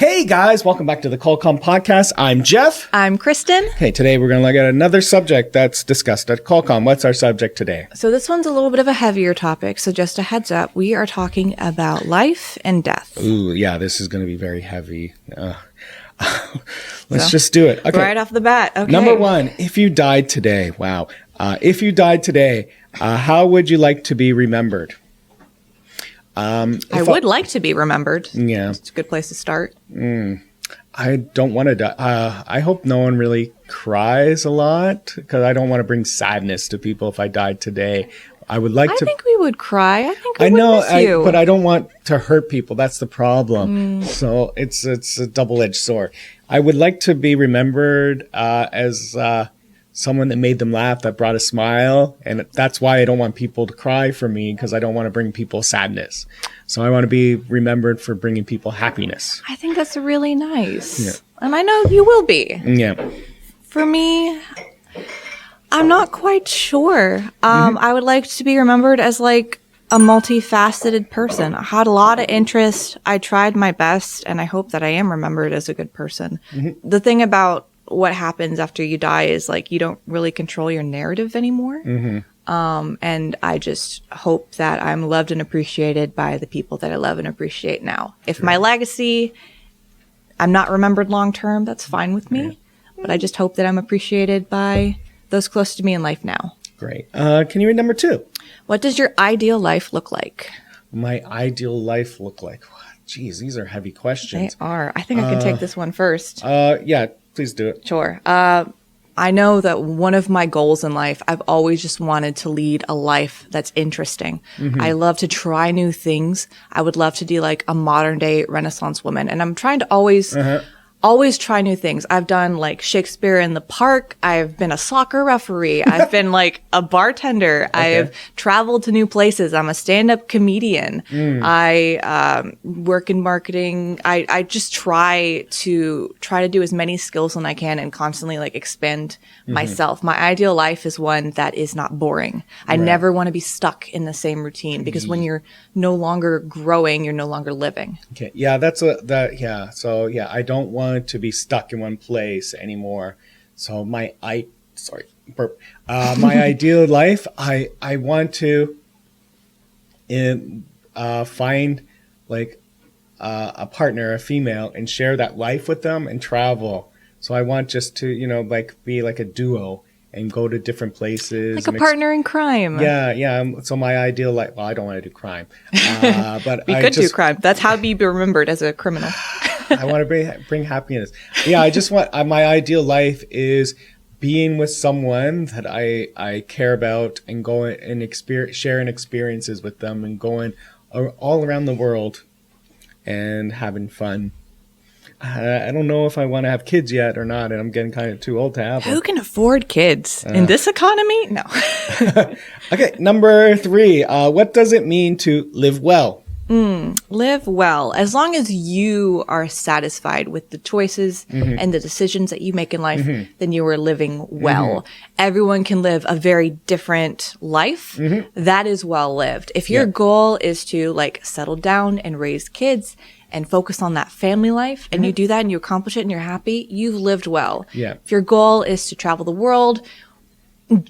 Hey guys, welcome back to the Qualcomm podcast. I'm Jeff. I'm Kristen. Hey, today we're going to look at another subject that's discussed at Qualcomm. What's our subject today? So this one's a little bit of a heavier topic, so just a heads up, we are talking about life and death. Ooh, yeah, this is going to be very heavy. Let's just do it. Okay. Right off the bat. Okay. Number one, if you died today, wow. If you died today, how would you like to be remembered? I would like to be remembered. Yeah. It's a good place to start. I don't want to die. I hope no one really cries a lot because I don't want to bring sadness to people if I died today. I would like to. I think we would cry. I think we would miss you. But I don't want to hurt people. That's the problem. So it's a double-edged sword. I would like to be remembered as someone that made them laugh, that brought a smile. And that's why I don't want people to cry for me, because I don't want to bring people sadness. So I want to be remembered for bringing people happiness. I think that's really nice. Yeah. And I know you will be. Yeah. For me, I'm not quite sure. I would like to be remembered as like a multifaceted person. I had a lot of interest. I tried my best, and I hope that I am remembered as a good person. The thing about what happens after you die is like you don't really control your narrative anymore. And I just hope that I'm loved and appreciated by the people that I love and appreciate now. If my legacy, I'm not remembered long term, that's fine with me. But I just hope that I'm appreciated by those close to me in life now. Great. Can you read number two? What does your ideal life look like? My ideal life look like? Geez, these are heavy questions. They are. I think I can take this one first. Yeah, please do it. Sure. I know that one of my goals in life, I've always just wanted to lead a life that's interesting. I love to try new things. I would love to be like a modern day Renaissance woman. And I'm trying to always try new things. I've done like Shakespeare in the Park. I've been a soccer referee. I've been like a bartender. I've traveled to new places. I'm a stand-up comedian. I work in marketing. I just try to do as many skills as I can and constantly like expand myself. My ideal life is one that is not boring. I never want to be stuck in the same routine, because when you're no longer growing, you're no longer living. Okay. Yeah, So yeah, I don't want to be stuck in one place anymore. So my ideal life, I want to find like a partner, a female, and share that life with them and travel. So I want just to, like be like a duo and go to different places. Like a partner in crime. Yeah. So my ideal life, well, I don't want to do crime. But we could do crime. That's how be remembered as a criminal. I want to bring happiness. Yeah, I just want, my ideal life is being with someone that I care about and going and sharing experiences with them and going all around the world and having fun. I don't know if I want to have kids yet or not, and I'm getting kind of too old to have them. Who can afford kids in this economy? No. Okay, number three. What does it mean to live well? Live well. As long as you are satisfied with the choices and the decisions that you make in life, then you are living well. Everyone can live a very different life. That is well lived. If your goal is to like settle down and raise kids and focus on that family life, and you do that and you accomplish it and you're happy, you've lived well. Yeah. If your goal is to travel the world,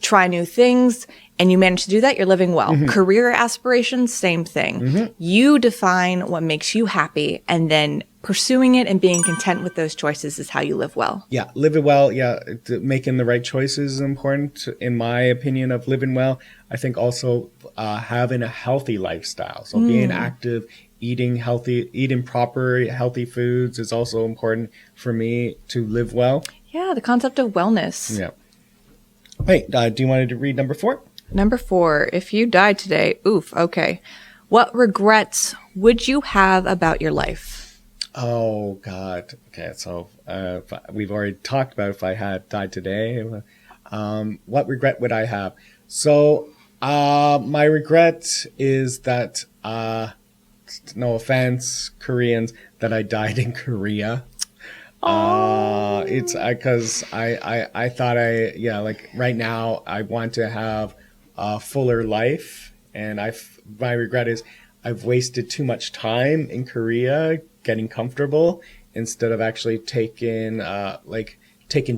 try new things, and you manage to do that, you're living well. Career aspirations, same thing. You define what makes you happy, and then pursuing it and being content with those choices is how you live well. Yeah, living well. Yeah, making the right choices is important, in my opinion, of living well. I think also having a healthy lifestyle. So being active, eating proper, healthy foods is also important for me to live well. Yeah, the concept of wellness. Yeah. Hey, do you want to read number four? Number 4, if you died today, okay. What regrets would you have about your life? Oh, God. Okay, so we've already talked about if I had died today. What regret would I have? So my regret is that, no offense, Koreans, that I died in Korea. It's because I thought like right now I want to have a fuller life, and my regret is I've wasted too much time in Korea getting comfortable instead of actually taking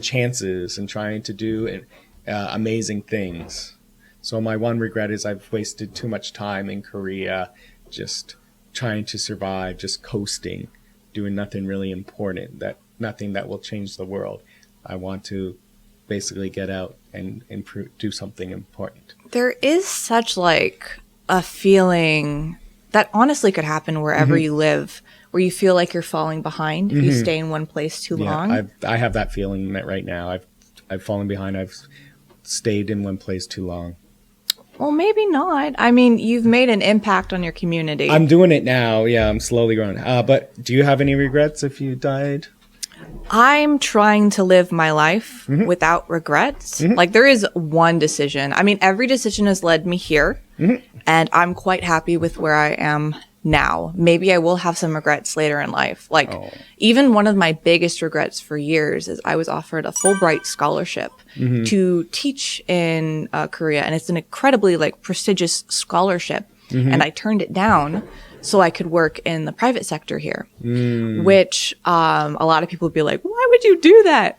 chances and trying to do amazing things. So my one regret is I've wasted too much time in Korea just trying to survive, just coasting, doing nothing really important, nothing that will change the world. I want to basically get out and do something important. There is such like a feeling that honestly could happen wherever you live, where you feel like you're falling behind if you stay in one place too long. I have that feeling right now. I've fallen behind. I've stayed in one place too long. Well, maybe not. I mean, you've made an impact on your community. I'm doing it now. Yeah, I'm slowly growing. But do you have any regrets if you died? I'm trying to live my life without regrets. Like, there is one decision. I mean, every decision has led me here, and I'm quite happy with where I am now. Maybe I will have some regrets later in life. Like, even one of my biggest regrets for years is I was offered a Fulbright scholarship to teach in Korea, and it's an incredibly, like, prestigious scholarship, and I turned it down so I could work in the private sector here, which a lot of people would be like, why would you do that?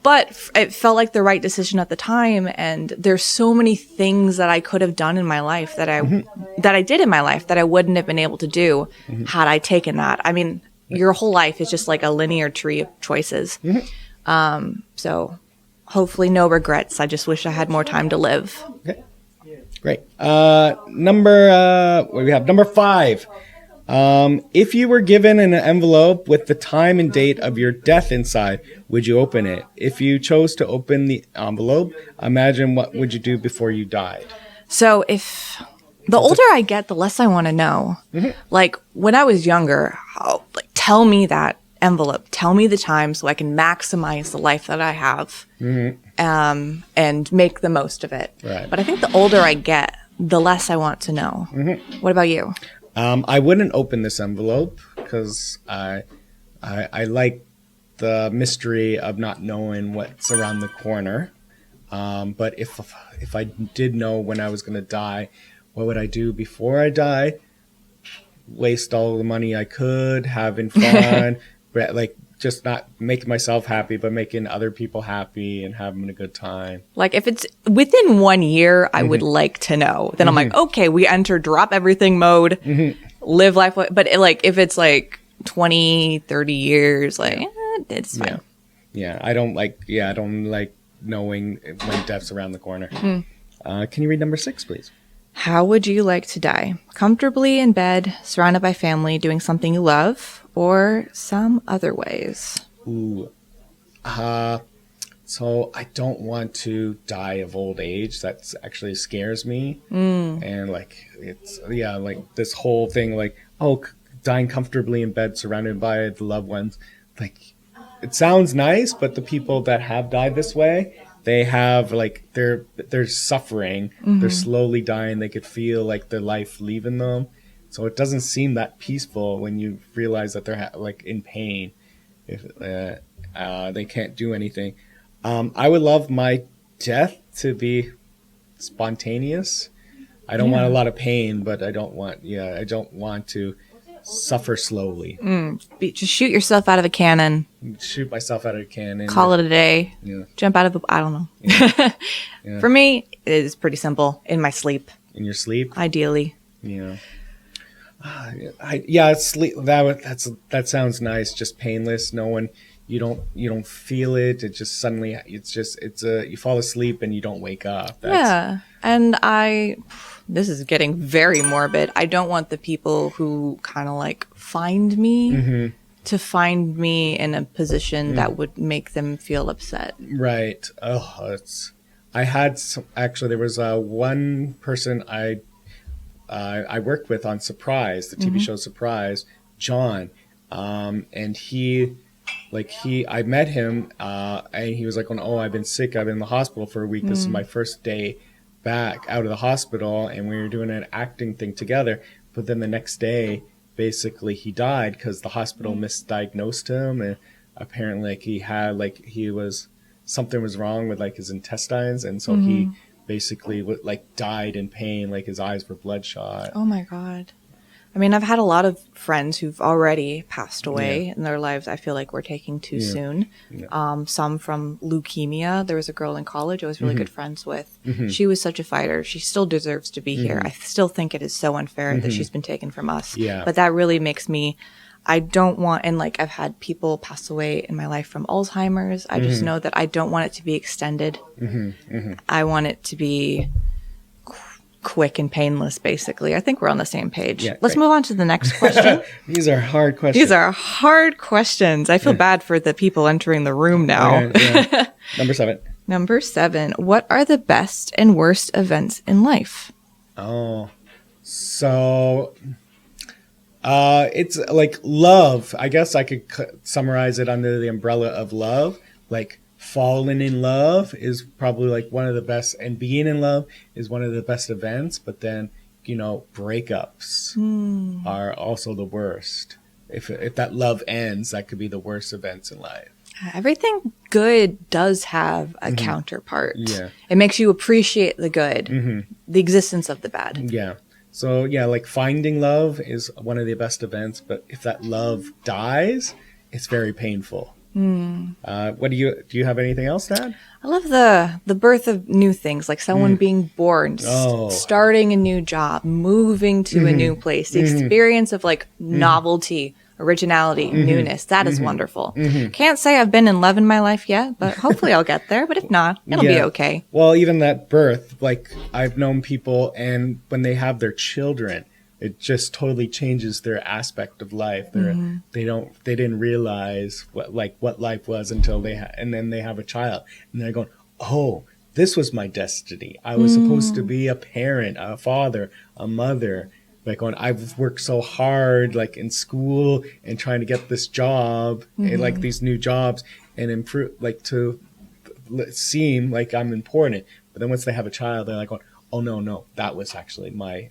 But it felt like the right decision at the time. And there's so many things that I could have done in my life that I did in my life that I wouldn't have been able to do had I taken that. I mean, your whole life is just like a linear tree of choices. So hopefully no regrets. I just wish I had more time to live. Okay. Great. Number 5. If you were given an envelope with the time and date of your death inside, would you open it? If you chose to open the envelope, imagine what would you do before you died? So if the older I get, the less I want to know. Like when I was younger, tell me that envelope, tell me the time so I can maximize the life that I have and make the most of it. Right. But I think the older I get, the less I want to know. What about you? I wouldn't open this envelope because I like the mystery of not knowing what's around the corner. But if I did know when I was going to die, what would I do before I die? Waste all the money I could, having fun, like just not making myself happy, but making other people happy and having a good time. Like if it's within 1 year, I would like to know. Then I'm like, okay, we enter drop everything mode, live life. But if it's like 20, 30 years, it's fine. Yeah. I don't like knowing when death's around the corner. Can you read number 6, please? How would you like to die? Comfortably in bed, surrounded by family, doing something you love, or some other ways? Ooh. So I don't want to die of old age. That actually scares me. And this whole thing, dying comfortably in bed, surrounded by the loved ones. Like, it sounds nice, but the people that have died this way, they have they're suffering. They're slowly dying. They could feel like their life leaving them. So it doesn't seem that peaceful when you realize that they're in pain. If they can't do anything. I would love my death to be spontaneous. I don't want a lot of pain, but I don't want to suffer slowly. Just shoot yourself out of a cannon. Shoot myself out of a cannon. Call it a day. Yeah. Jump out of I don't know. Yeah. For me, it is pretty simple. In my sleep. In your sleep? Ideally. Yeah. Sleep. That sounds nice. Just painless. No one. You don't feel it. It just suddenly. You fall asleep and you don't wake up. And this is getting very morbid. I don't want the people who kind of find me to find me in a position that would make them feel upset. Right. Oh, I had actually. There was one person I worked with on Surprise, the TV show Surprise, John, and I met him, and he was like, "Oh, I've been sick. I've been in the hospital for a week. This is my first day back out of the hospital," and we were doing an acting thing together. But then the next day, basically, he died because the hospital misdiagnosed him, and apparently, something was wrong with his intestines, and so he basically died in pain. His eyes were bloodshot. Oh my God. I mean, I've had a lot of friends who've already passed away in their lives. I feel like we're taking too soon. Some from leukemia. There was a girl in college I was really good friends with. She was such a fighter. She still deserves to be here. I still think it is so unfair that she's been taken from us. But that really makes me, I don't want, and like I've had people pass away in my life from Alzheimer's. I just know that I don't want it to be extended. I want it to be quick and painless, basically. I think we're on the same page. Let's move on to the next question. These are hard questions. These are hard questions. I feel bad for the people entering the room now. Number 7. Number 7. What are the best and worst events in life? Oh, so it's like love. I guess I could summarize it under the umbrella of love. Like falling in love is probably like one of the best, and being in love is one of the best events. But then, you know, breakups are also the worst. If that love ends, that could be the worst events in life. Everything good does have a counterpart. It makes you appreciate the good, the existence of the bad. So yeah, like finding love is one of the best events, but if that love dies, it's very painful. What do you have anything else to add? I love the birth of new things, like someone being born, starting a new job, moving to a new place, the experience of like novelty, originality, newness. That is wonderful. Can't say I've been in love in my life yet, but hopefully I'll get there. But if not, it'll be okay. Well, even that birth, like I've known people, and when they have their children, it just totally changes their aspect of life. They didn't realize what life was until and then they have a child, and they're going, oh, this was my destiny. I was supposed to be a parent, a father, a mother. Like I've worked so hard, like in school and trying to get this job, and like these new jobs, and improve, like to seem like I'm important. But then once they have a child, they're like, oh no, that was actually my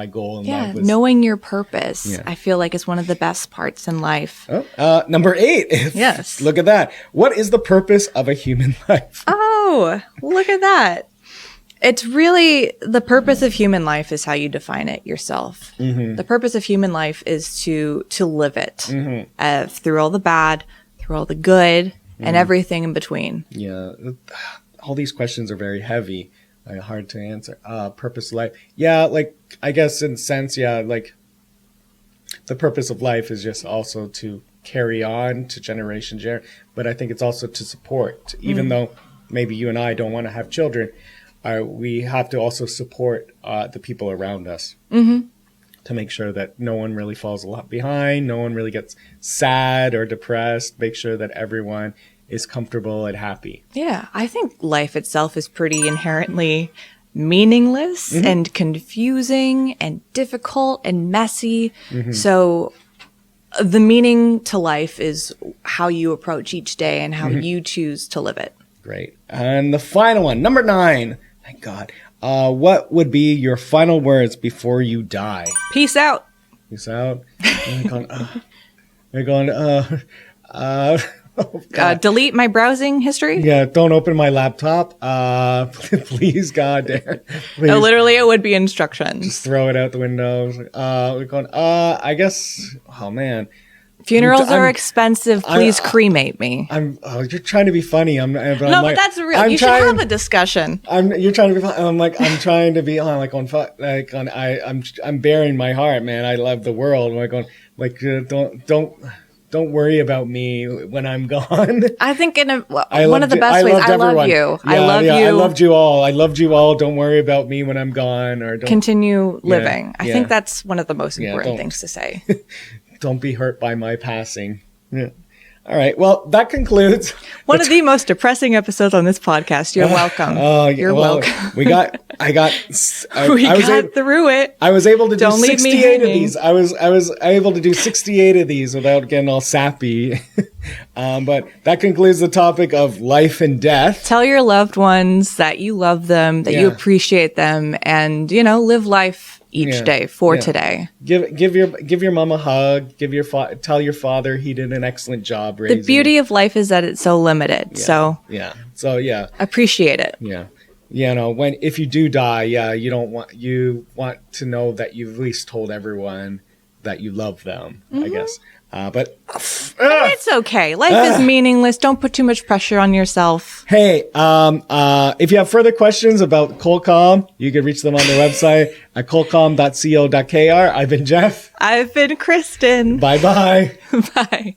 goal in life. Was, knowing your purpose, I feel like is one of the best parts in life. Number 8. Yes. Look at that. What is the purpose of a human life? Oh, look at that. It's really, the purpose of human life is how you define it yourself. The purpose of human life is to live it through all the bad, through all the good, and everything in between. Yeah, all these questions are very heavy, hard to answer. Purpose of life. Yeah, like I guess in a sense, like the purpose of life is just also to carry on to generation, but I think it's also to support, even though maybe you and I don't want to have children. We have to also support the people around us to make sure that no one really falls behind, no one really gets sad or depressed, make sure that everyone is comfortable and happy. Yeah, I think life itself is pretty inherently meaningless and confusing and difficult and messy. So the meaning to life is how you approach each day and how you choose to live it. Great. And the final one, number 9. Thank God. What would be your final words before you die? Peace out. Peace out. They're going, oh, God. Delete my browsing history? Yeah, don't open my laptop. Please, God. Please. No, literally, it would be instructions. Just throw it out the window. We're going, I guess, oh, man. Funerals are expensive. Please cremate me. You're trying to be funny. But that's real. You should have a discussion. You're trying to be funny. I'm trying to be I'm bearing my heart, man. I love the world. Don't worry about me when I'm gone. I think one of the best ways. I love you. I love you. I loved you all. I loved you all. Don't worry about me when I'm gone, or continue living. I think that's one of the most important things to say. Don't be hurt by my passing. Yeah. All right. Well, that concludes one of the most depressing episodes on this podcast. You're welcome. You're welcome. We got through it. I was able to do 68 of these. I was able to do 68 of these without getting all sappy. But that concludes the topic of life and death. Tell your loved ones that you love them, that you appreciate them, and live life each day for today. Give your mom a hug. Tell your father he did an excellent job raising. The beauty of life is that it's so limited. So appreciate it. Yeah. you know, if you do die, yeah, you want to know that you've at least told everyone that you love them, I guess. But It's okay. Life is meaningless. Don't put too much pressure on yourself. hey, if you have further questions about Colcom, you can reach them on their website at colcom.co.kr. I've been Jeff. I've been Kristen. Bye-bye. Bye.